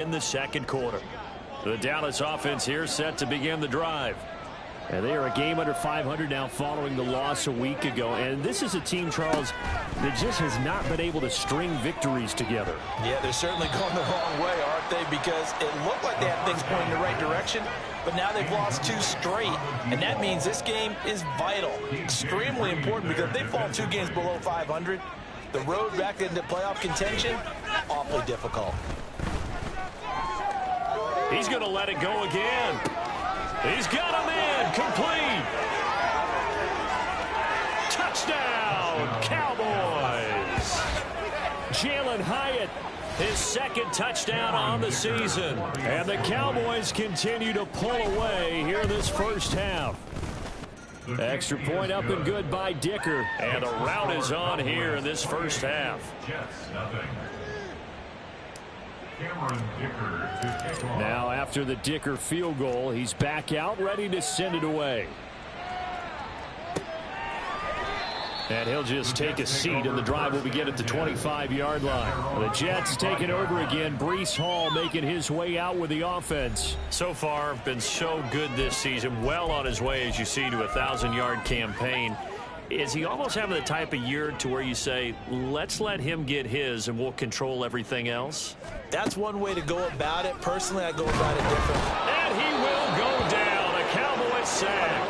in the second quarter. The Dallas offense here set to begin the drive. And they are a game under 500 now following the loss a week ago. And this is a team, Charles, that just has not been able to string victories together. Yeah, they're certainly going the wrong way, aren't they? Because it looked like they had things pointing in the right direction, but now they've lost 2 straight. And that means this game is vital, extremely important, because if they fall 2 games below 500, the road back into playoff contention, awfully difficult. He's going to let it go again. He's got him in, complete. Touchdown, Cowboys. Jalen Hyatt, his second touchdown on the season. And the Cowboys continue to pull away here this first half. Extra point up and good by Dicker. And a rout is on here in this first half. Now after the Dicker field goal, he's back out ready to send it away. And he'll just take a seat, and the drive will begin at the 25-yard line. The Jets taking over again. Breece Hall making his way out with the offense. So far, been so good this season. Well on his way, as you see, to a 1,000-yard campaign. Is he almost having the type of year to where you say, let's let him get his and we'll control everything else? That's one way to go about it. Personally, I go about it differently. And he will go down. A Cowboy sack.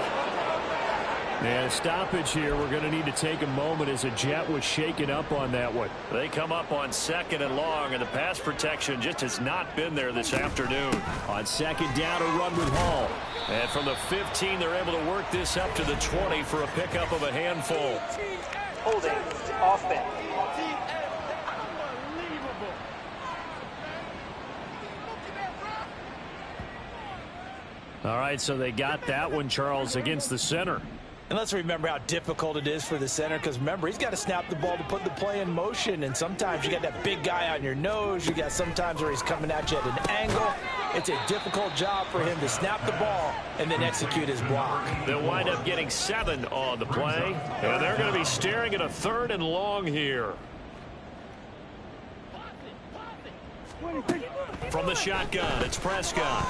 And a stoppage here. We're going to need to take a moment as a Jet was shaken up on that one. They come up on 2nd and long, and the pass protection just has not been there this afternoon. On 2nd down, a run with Hall. And from the 15, they're able to work this up to the 20 for a pickup of a handful. Holding offense. All right, so they got that one, Charles, against the center. And let's remember how difficult it is for the center, because remember, he's got to snap the ball to put the play in motion, and sometimes you got that big guy on your nose. You got sometimes where he's coming at you at an angle. It's a difficult job for him to snap the ball and then execute his block. They'll wind up getting 7 on the play, and they're going to be staring at a 3rd and long here. From the shotgun, it's Prescott.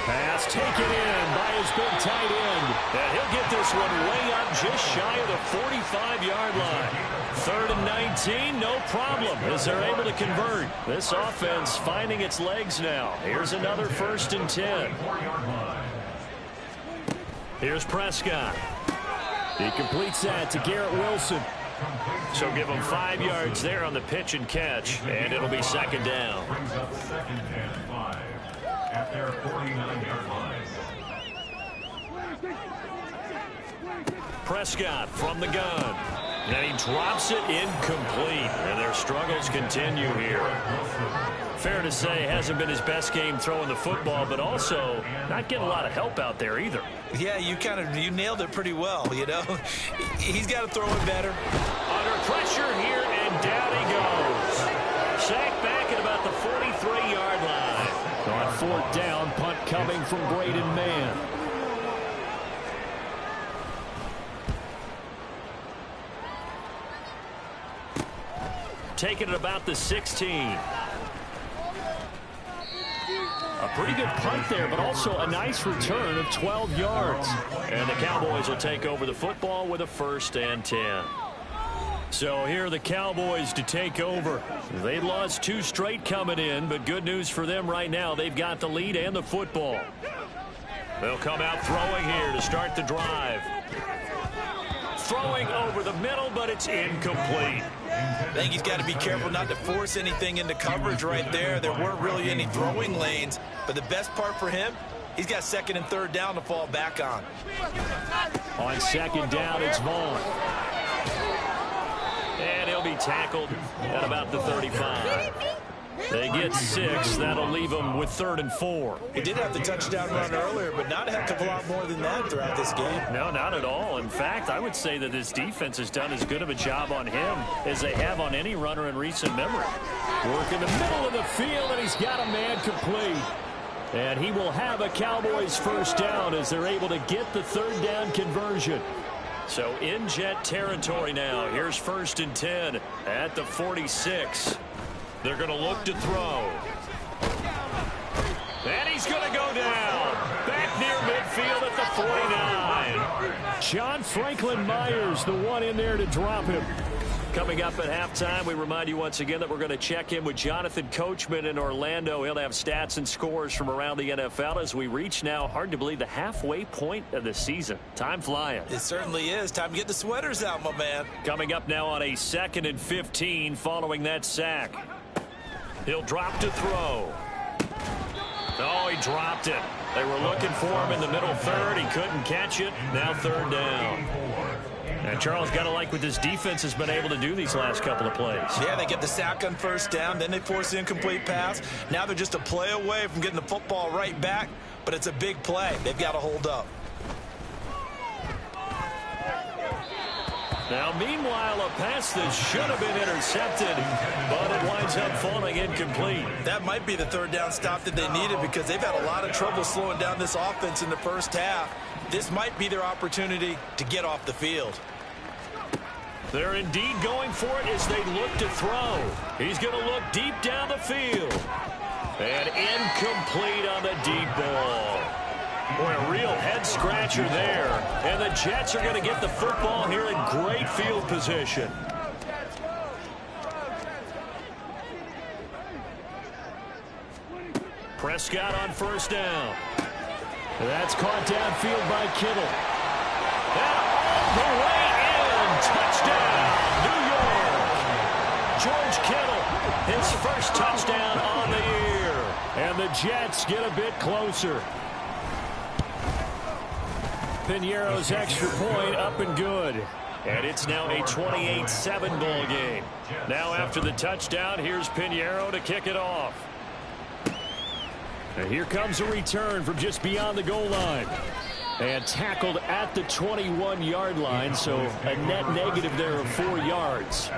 Pass taken in by his big tight end. And he'll get this one way up just shy of the 45-yard line. 3rd and 19, no problem, as they're able to convert. This offense finding its legs now. Here's another 1st and 10. Here's Prescott. He completes that to Garrett Wilson. So give him 5 yards there on the pitch and catch, and it'll be 2nd down. At their 49-yard line. Prescott from the gun. And he drops it incomplete. And their struggles continue here. Fair to say, hasn't been his best game throwing the football, but also not getting a lot of help out there either. Yeah, you nailed it pretty well, you know. He's got to throw it better. Under pressure here, and down he goes. Sacked back at about the 43-yard line. On 4th down, punt coming from Braden Mann. Taking it about the 16. A pretty good punt there, but also a nice return of 12 yards. And the Cowboys will take over the football with a 1st and 10. So here are the Cowboys to take over. They lost 2 straight coming in, but good news for them right now. They've got the lead and the football. They'll come out throwing here to start the drive. Throwing over the middle, but it's incomplete. I think he's got to be careful not to force anything into coverage right there. There weren't really any throwing lanes, but the best part for him, he's got 2nd and 3rd down to fall back on. On 2nd down, it's Vaughn. And he'll be tackled at about the 35. They get 6. That'll leave them with 3rd and 4. He did have the touchdown run earlier, but not a heck of a lot more than that throughout this game. No, not at all. In fact, I would say that this defense has done as good of a job on him as they have on any runner in recent memory. Work in the middle of the field, and he's got a man complete. And he will have a Cowboys 1st down as they're able to get the 3rd down conversion. So in Jet territory now. Here's 1st and 10 at the 46. They're going to look to throw. And he's going to go down. Back near midfield at the 49. John Franklin Myers, the one in there to drop him. Coming up at halftime, we remind you once again that we're going to check in with Jonathan Coachman in Orlando. He'll have stats and scores from around the NFL as we reach now, hard to believe, the halfway point of the season. Time flying. It certainly is. Time to get the sweaters out, my man. Coming up now on a 2nd and 15 following that sack. He'll drop to throw. Oh, he dropped it. They were looking for him in the middle third. He couldn't catch it. Now 3rd down. And Charles, got to like what this defense has been able to do these last couple of plays. Yeah, they get the sack on 1st down, then they force the incomplete pass. Now they're just a play away from getting the football right back, but it's a big play. They've got to hold up. Now, meanwhile, a pass that should have been intercepted, but it winds up falling incomplete. That might be the 3rd down stop that they needed because they've had a lot of trouble slowing down this offense in the first half. This might be their opportunity to get off the field. They're indeed going for it as they look to throw. He's going to look deep down the field. And incomplete on the deep ball. Boy, a real head-scratcher there. And the Jets are going to get the football here in great field position. Prescott on 1st down. That's caught downfield by Kittle. And all the way in. Touchdown, New York. George Kittle, his first touchdown on the year. And the Jets get a bit closer. Piñeiro's extra point up and good. And it's now a 28-7 ball game. Now after the touchdown, here's Piñeiro to kick it off. And here comes a return from just beyond the goal line. And tackled at the 21-yard line, so a net negative there of 4 yards.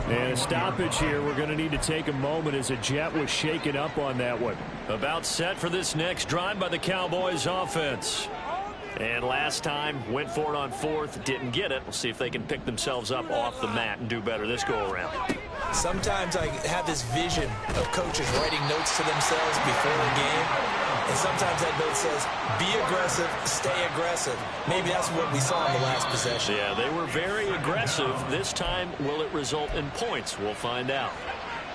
And a stoppage here. We're going to need to take a moment as a Jet was shaken up on that one. About set for this next drive by the Cowboys offense. And last time, went for it on 4th, didn't get it. We'll see if they can pick themselves up off the mat and do better this go-around. Sometimes I have this vision of coaches writing notes to themselves before a game. And sometimes that note says, be aggressive, stay aggressive. Maybe that's what we saw in the last possession. Yeah, they were very aggressive. This time, will it result in points? We'll find out.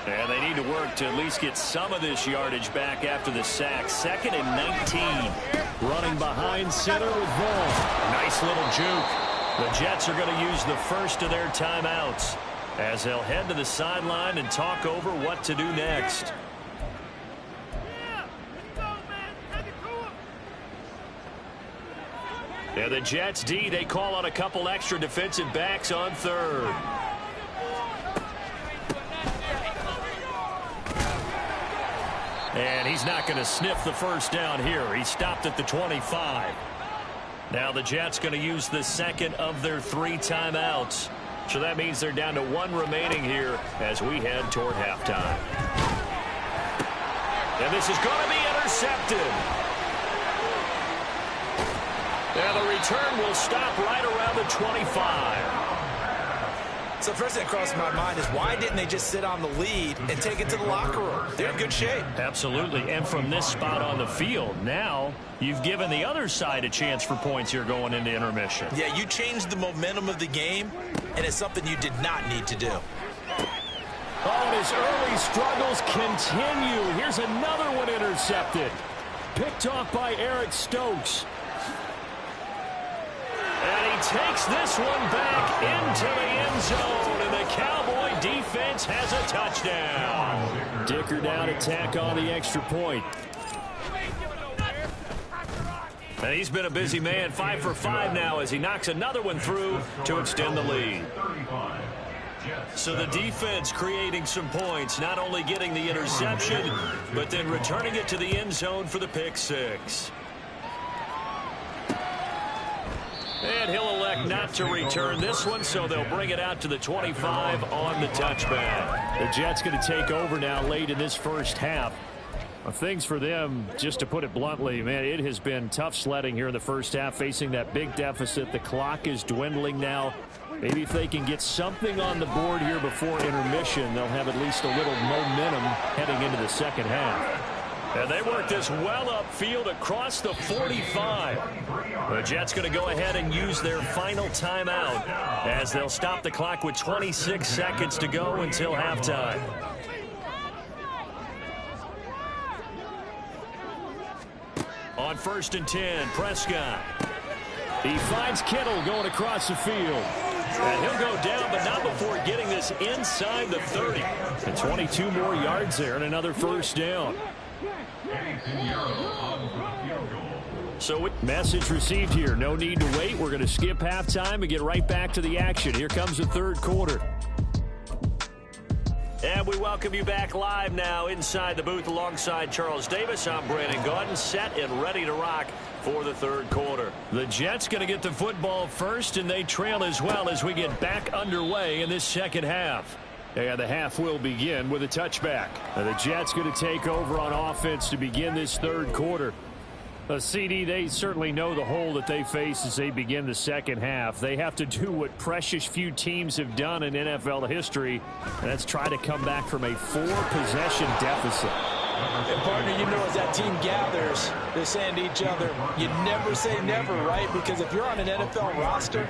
And they need to work to at least get some of this yardage back after the sack. 2nd and 19. Running behind center with Vaughn. Nice little juke. The Jets are going to use the first of their timeouts as they'll head to the sideline and talk over what to do next. And the Jets D, they call on a couple extra defensive backs on 3rd. And he's not going to sniff the first down here. He stopped at the 25. Now the Jets going to use the 2nd of their 3 timeouts. So that means they're down to 1 remaining here as we head toward halftime. And this is going to be intercepted. And the return will stop right around the 25. So first thing that crossed my mind is why didn't they just sit on the lead and take it to the locker room? They're in good shape. Absolutely. And from this spot on the field, now you've given the other side a chance for points here going into intermission. Yeah, you changed the momentum of the game, and it's something you did not need to do. Oh, and his early struggles continue. Here's another one intercepted. Picked off by Eric Stokes. And he takes this one back into the end zone, and the Cowboy defense has a touchdown. Dicker down to tack on the extra point. And he's been a busy man, 5 for 5 now as he knocks another one through to extend the lead. So the defense creating some points, not only getting the interception, but then returning it to the end zone for the pick 6. And he'll elect not to return this one, so they'll bring it out to the 25 on the touchback. The Jets going to take over now late in this first half. Things for them, just to put it bluntly, man, it has been tough sledding here in the first half, facing that big deficit. The clock is dwindling now. Maybe if they can get something on the board here before intermission, they'll have at least a little momentum heading into the second half. And they work this well upfield across the 45. The Jets going to go ahead and use their final timeout as they'll stop the clock with 26 seconds to go until halftime. On 1st and 10, Prescott. He finds Kittle going across the field. And he'll go down, but not before getting this inside the 30. And 22 more yards there and another first down. So message received here. No need to wait. We're going to skip halftime and get right back to the action. Here comes the third quarter. And we welcome you back live now inside the booth alongside Charles Davis. I'm Brandon Gaudin, set and ready to rock for the third quarter. The Jets going to get the football first, and they trail as well as we get back underway in this second half. And the half will begin with a touchback. The Jets going to take over on offense to begin this third quarter. CD, they certainly know the hole that they face as they begin the second half. They have to do what precious few teams have done in NFL history, and that's try to come back from a 4-possession deficit. And partner, you know, as that team gathers, they're saying to each other, you never say never, right? Because if you're on an NFL roster,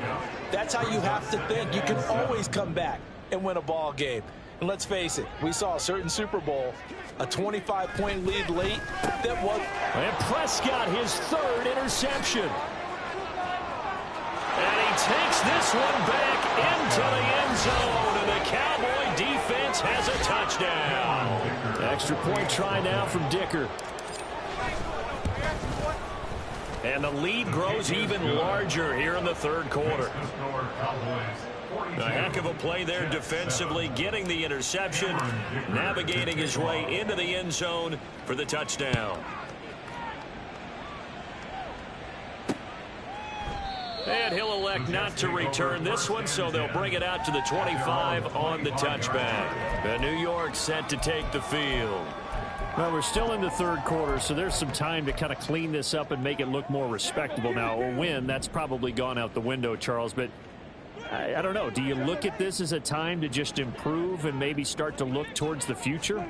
that's how you have to think. You can always come back and win a ball game. And let's face it, we saw a certain Super Bowl, a 25-point lead late. That was. And Prescott, his third interception. And he takes this one back into the end zone. And the Cowboy defense has a touchdown. Extra point try now from Dicker. And the lead grows even larger here in the third quarter. A heck of a play there defensively, getting the interception, navigating his way into the end zone for the touchdown. And he'll elect not to return this one, so they'll bring it out to the 25 on the touchback. The New York set to take the field. Well, we're still in the third quarter, so there's some time to kind of clean this up and make it look more respectable. Now, a win, that's probably gone out the window, Charles, but I don't know. Do you look at this as a time to just improve and maybe start to look towards the future?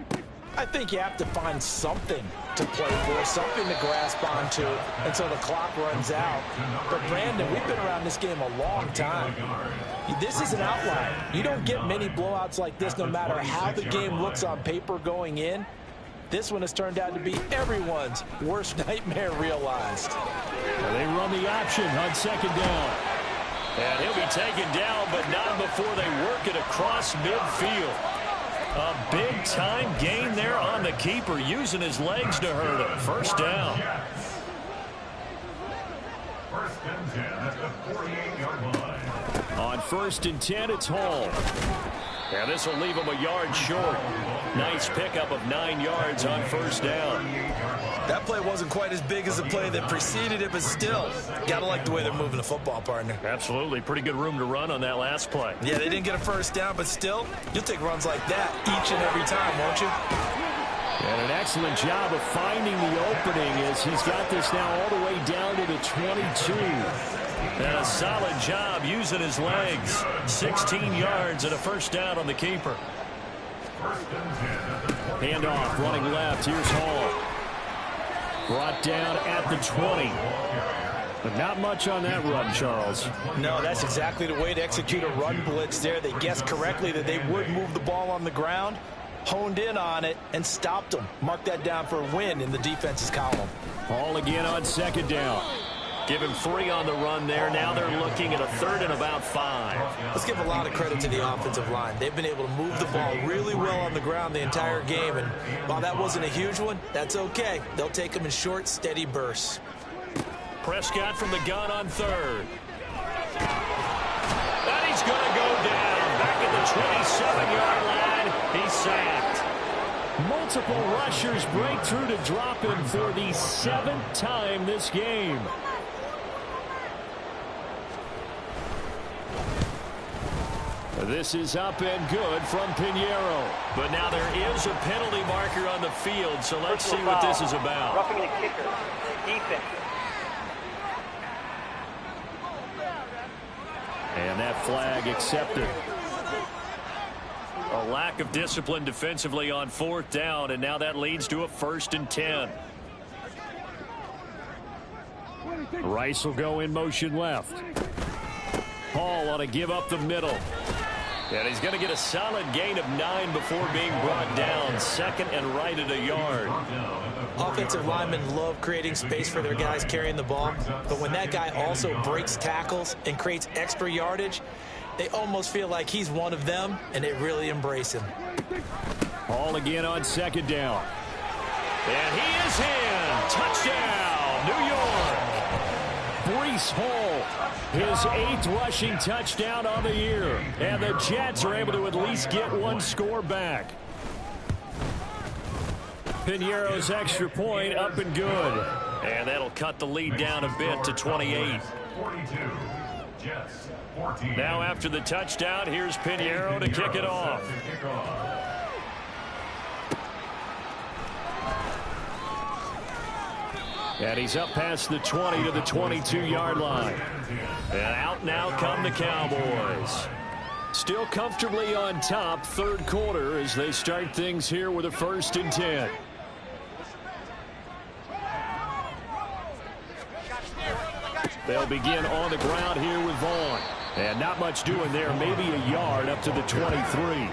I think you have to find something to play for, something to grasp onto until the clock runs out. But, Brandon, we've been around this game a long time. This is an outlier. You don't get many blowouts like this no matter how the game looks on paper going in. This one has turned out to be everyone's worst nightmare realized. Well, they run the option on second down. And he'll be taken down, but not before they work it across midfield. A big-time gain there on the keeper, using his legs to hurt him. First down. First and 10 at the 48-yard line. On 1st and 10, it's Hall. And this will leave him a yard short. Nice pickup of 9 yards on first down. That play wasn't quite as big as the play that preceded it, but still, gotta like the way they're moving the football, partner. Absolutely. Pretty good room to run on that last play. Yeah, they didn't get a first down, but still, you'll take runs like that each and every time, won't you? And an excellent job of finding the opening as he's got this now all the way down to the 22. And a solid job using his legs. 16 yards and a first down on the keeper. Handoff, running left. Here's Hall. Brought down at the 20. But not much on that run, Charles. No, that's exactly the way to execute a run blitz there. They guessed correctly that they would move the ball on the ground, honed in on it, and stopped them. Mark that down for a win in the defense's column. Hall again on second down. Give him 3 on the run there. Now they're looking at a third and about 5. Let's give a lot of credit to the offensive line. They've been able to move the ball really well on the ground the entire game. And while that wasn't a huge one, that's okay. They'll take them in short, steady bursts. Prescott from the gun on third. And he's going to go down. Back at the 27-yard line. He's sacked. Multiple rushers break through to drop him for the 7th time this game. This is up and good from Pinheiro. But now there is a penalty marker on the field, so let's see what this is about. Roughing the kicker. Defense. And that flag accepted. A lack of discipline defensively on 4th down, and now that leads to a 1st and 10. Rice will go in motion left. Hall ought to give up the middle. And he's going to get a solid gain of 9 before being brought down. 2nd and right at a yard. Offensive linemen love creating space for their guys carrying the ball, but when that guy also breaks tackles and creates extra yardage, they almost feel like he's one of them, and they really embrace him. Hall again on 2nd down. And he is in. Touchdown, New York. Breece Hall, his 8th rushing touchdown on the year. And the Jets are able to at least get one score back. Piñeiro's extra point up and good. And that'll cut the lead down a bit to 28. 42. Jets, 14. Now after the touchdown, here's Piñeiro to kick it off. And he's up past the 20 to the 22-yard line. And out now come the Cowboys. Still comfortably on top, 3rd quarter as they start things here with a 1st and 10. They'll begin on the ground here with Vaughn. And not much doing there, maybe a yard up to the 23.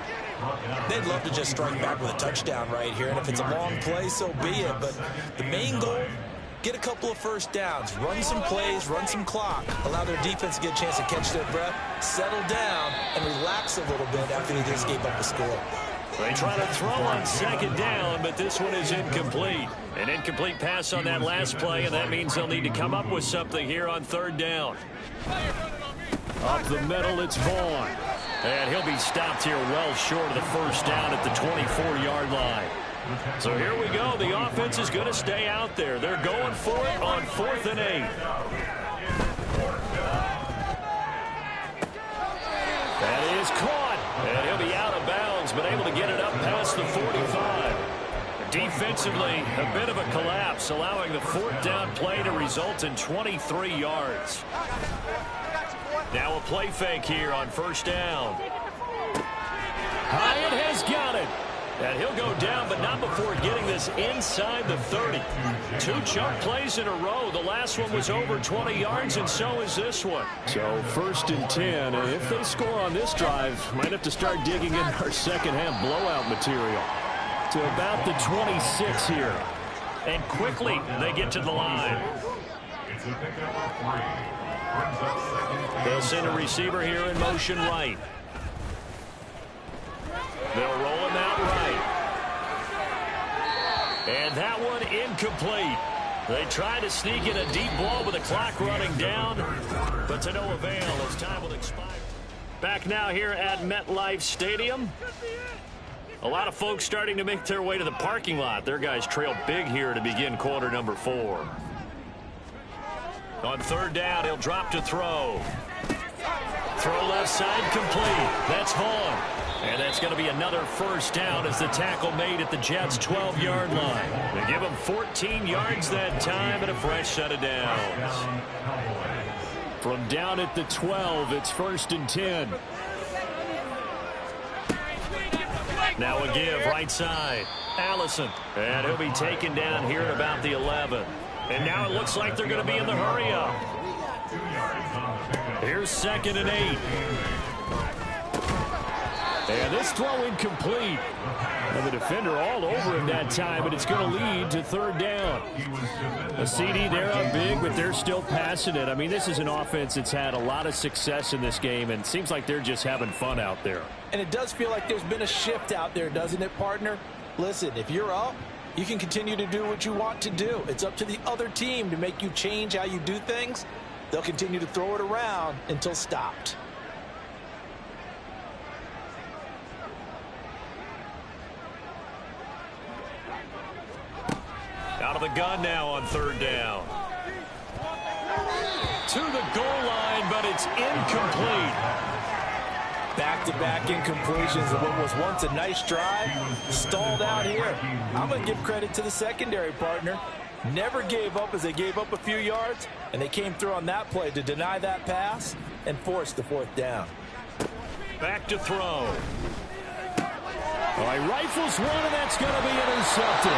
They'd love to just strike back with a touchdown right here, and if it's a long play, so be it. But the main goal, get a couple of 1st downs, run some plays, run some clock, allow their defense to get a chance to catch their breath, settle down, and relax a little bit after they just gave up a score. They try to throw on 2nd down, but this one is incomplete. An incomplete pass on that last play, and that means they'll need to come up with something here on 3rd down. Up the middle, it's Vaughn. And he'll be stopped here well short of the 1st down at the 24-yard line. So here we go. The offense is going to stay out there. They're going for it on 4th and 8. That is caught. And he'll be out of bounds, but able to get it up past the 45. Defensively, a bit of a collapse, allowing the 4th down play to result in 23 yards. Now a play fake here on 1st down. Hyatt has got it. And he'll go down, but not before getting this inside the 30. 2 chunk plays in a row. The last one was over 20 yards, and so is this one. So 1st and 10, and if they score on this drive, might have to start digging in our second-half blowout material. To about the 26 here. And quickly, they get to the line. It's a pickup of 3. They'll send a receiver here in motion right. They'll roll him out right. And that one incomplete. They try to sneak in a deep ball with the clock running down, but to no avail as time will expire. Back now here at MetLife Stadium. A lot of folks starting to make their way to the parking lot. Their guys trail big here to begin quarter number 4. On 3rd down, he'll drop to throw. Throw left side complete. That's Vaughn. And that's going to be another 1st down as the tackle made at the Jets' 12-yard line. They give him 14 yards that time and a fresh set of downs. From down at the 12, it's 1st and 10. Now a give right side. Allison. And he'll be taken down here at about the 11. And now it looks like they're going to be in the hurry up. Here's 2nd and 8. And this throw incomplete. And the defender all over him that time, but it's going to lead to 3rd down. A CD, they're up big, but they're still passing it. I mean, this is an offense that's had a lot of success in this game, and it seems like they're just having fun out there. And it does feel like there's been a shift out there, doesn't it, partner? Listen, if you're up, you can continue to do what you want to do. It's up to the other team to make you change how you do things. They'll continue to throw it around until stopped. Out of the gun now on 3rd down. To the goal line, but it's incomplete. Back-to-back incompletions of what was once a nice drive. Stalled out here. I'm going to give credit to the secondary, partner. Never gave up as they gave up a few yards, and they came through on that play to deny that pass. and force the 4th down. Back to throw. He rifles one, and that's going to be intercepted.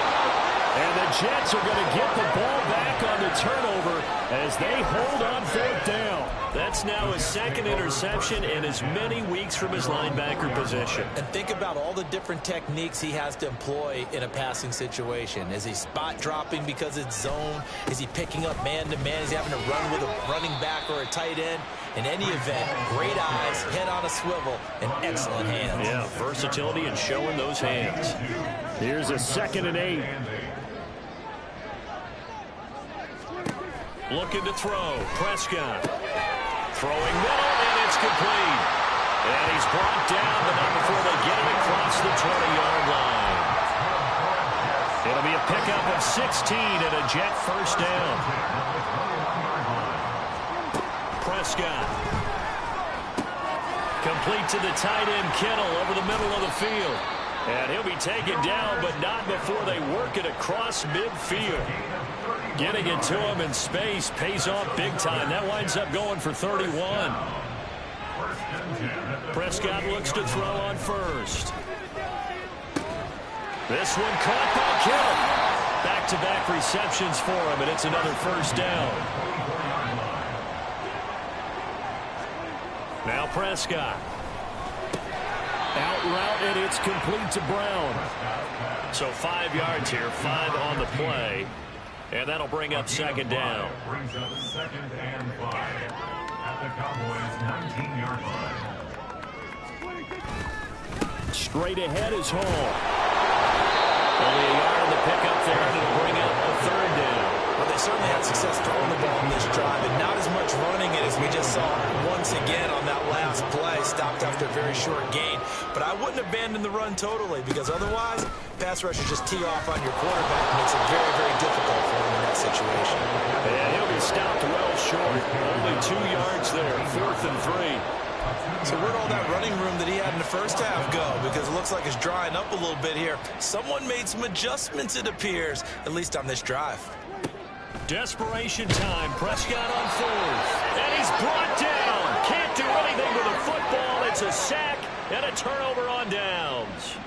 And the Jets are going to get the ball back on the turnover as they hold on 4th down. That's now his 2nd interception in as many weeks from his linebacker position. And think about all the different techniques he has to employ in a passing situation. Is he spot dropping because it's zone? Is he picking up man-to-man? Is he having to run with a running back or a tight end? In any event, great eyes, head on a swivel, and excellent hands. Yeah, versatility and showing those hands. Here's a 2nd and 8. Looking to throw. Prescott. Throwing middle, and it's complete. And he's brought down, but not before they get it across the 20-yard line. It'll be a pickup of 16 and a Jet 1st down. Prescott. Complete to the tight end, Kittle, over the middle of the field. And he'll be taken down, but not before they work it across midfield. Getting it to him in space pays off big time. That winds up going for 31. Prescott looks to throw on 1st. This one caught by Kittle. Back-to-back receptions for him, and it's another 1st down. Now Prescott. Out route, and it's complete to Brown. So 5 yards here, 5 on the play. And that'll bring up 2nd down. Brings up 2nd and 5 at the Cowboys' 19-yard line. Straight ahead is Hall. Only a yard on the pickup there, and it'll bring up a 3rd down. Well, they certainly had success throwing the ball in this drive, and not as much running it as we just saw once again on that last play. Stopped after a very short gain. But I wouldn't abandon the run totally, because otherwise, pass rushers just tee off on your quarterback. Makes it very, very difficult for him in that situation. And he'll be stopped well short. Only 2 yards there, 4th and 3. So where'd all that running room that he had in the first half go? Because it looks like it's drying up a little bit here. Someone made some adjustments, it appears, at least on this drive. Desperation time. Prescott on 4th. And he's brought down. Can't do anything with a football. It's a sack and a turnover on downs.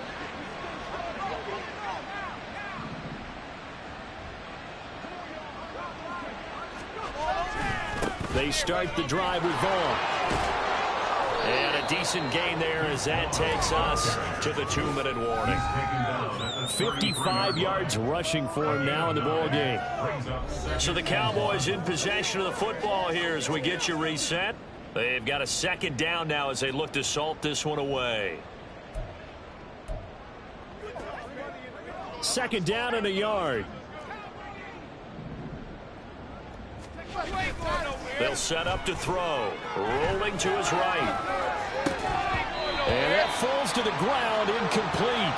They start the drive with Vaughn. And a decent gain there as that takes us to the 2-minute warning. 55 yards rushing for him now in the ball game. So the Cowboys in possession of the football here as we get you reset. They've got a 2nd down now as they look to salt this one away. 2nd down and a yard. They'll set up to throw. Rolling to his right. And that falls to the ground, incomplete.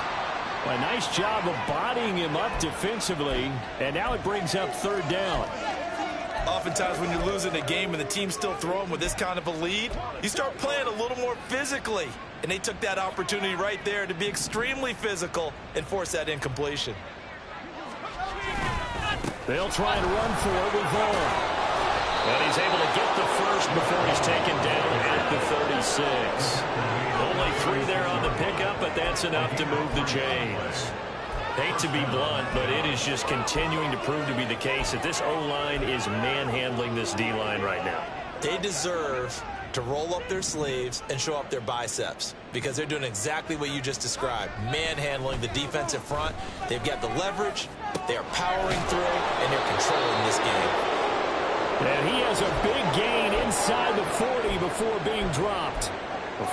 A nice job of bodying him up defensively. And now it brings up 3rd down. Oftentimes when you're losing a game and the team's still throwing with this kind of a lead, you start playing a little more physically. And they took that opportunity right there to be extremely physical and force that incompletion. They'll try and run for it with Vaughn. And he's able to get the 1st before he's taken down at the 36. Only 3 there on the pickup, but that's enough to move the chains. Hate to be blunt, but it is just continuing to prove to be the case that this O-line is manhandling this D-line right now. They deserve to roll up their sleeves and show up their biceps because they're doing exactly what you just described, manhandling the defensive front. They've got the leverage, they are powering through, and they're controlling this game. And he has a big gain inside the 40 before being dropped.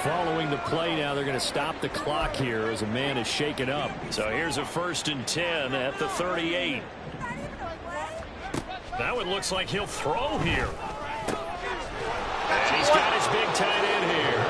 Following the play now, they're going to stop the clock here as a man is shaken up. So here's a 1st and 10 at the 38. Now it looks like he'll throw here. And he's got his big tight end here.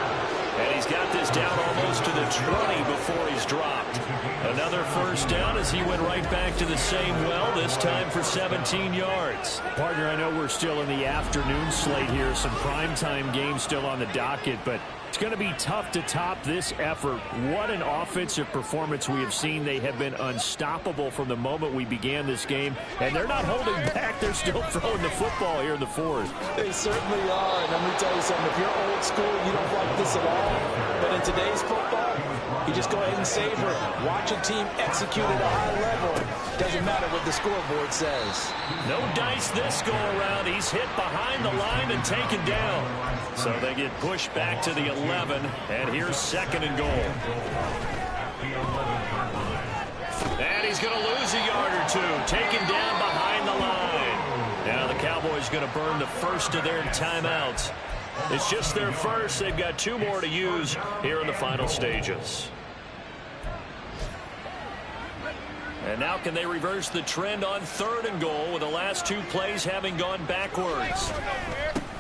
And he's got this down almost to the 20 before he's dropped. Another 1st down as he went right back to the same well, this time for 17 yards. Partner, I know we're still in the afternoon slate here. Some primetime games still on the docket, but It's going to be tough to top this effort. What an offensive performance we have seen. They have been unstoppable from the moment we began this game, and they're not holding back. They're still throwing the football here in the fourth. They certainly are, and let me tell you something. If you're old school, you don't like this at all. But in today's football, you just go ahead and savor it. Watch a team execute at a high level. Doesn't matter what the scoreboard says. No dice this go around. He's hit behind the line and taken down. So they get pushed back to the 11, and here's 2nd and goal. And he's going to lose a yard or two, taken down behind the line. Now the Cowboys going to burn the first of their timeouts. It's just their first. They've got 2 more to use here in the final stages. And now can they reverse the trend on 3rd and goal with the last 2 plays having gone backwards?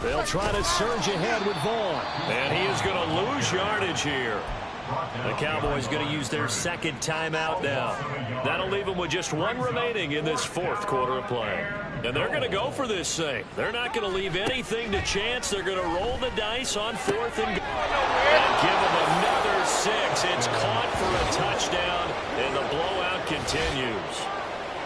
They'll try to surge ahead with Vaughn. And he is going to lose yardage here. The Cowboys going to use their 2nd timeout now. That'll leave them with just 1 remaining in this 4th quarter of play. And they're going to go for this thing. They're not going to leave anything to chance. They're going to roll the dice on 4th and goal. And give them another 6. It's caught for a touchdown, and the blowout continues.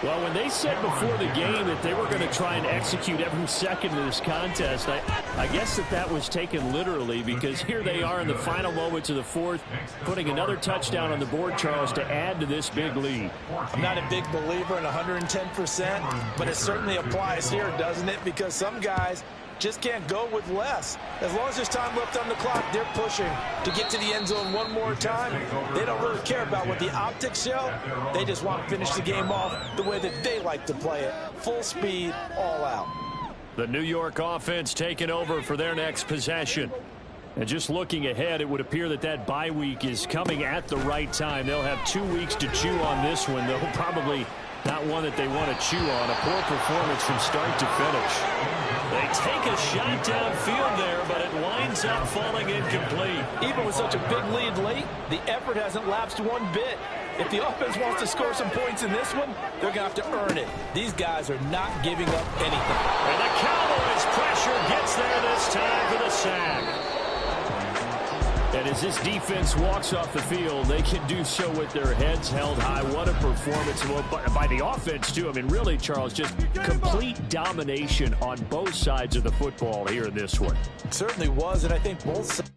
Well, when they said before the game that they were going to try and execute every second of this contest, I guess that was taken literally, because here they are in the final moments of the 4th, putting another touchdown on the board, Charles, to add to this big lead. I'm not a big believer in 110%, but it certainly applies here, doesn't it? Because some guys just can't go with less. As long as there's time left on the clock, they're pushing to get to the end zone one more time. They don't really care about what the optics show. They just want to finish the game off the way that they like to play it. Full speed, all out. The New York offense taking over for their next possession. And just looking ahead, it would appear that bye week is coming at the right time. They'll have 2 weeks to chew on this one, though probably not one that they want to chew on. A poor performance from start to finish. They take a shot downfield there, but it winds up falling incomplete. Even with such a big lead late, the effort hasn't lapsed one bit. If the offense wants to score some points in this one, they're going to have to earn it. These guys are not giving up anything. And the Cowboys' pressure gets there this time for the sack. And as this defense walks off the field, they can do so with their heads held high. What a performance by the offense, too. I mean, really, Charles, just complete domination on both sides of the football here in this one. It certainly was, and I think both sides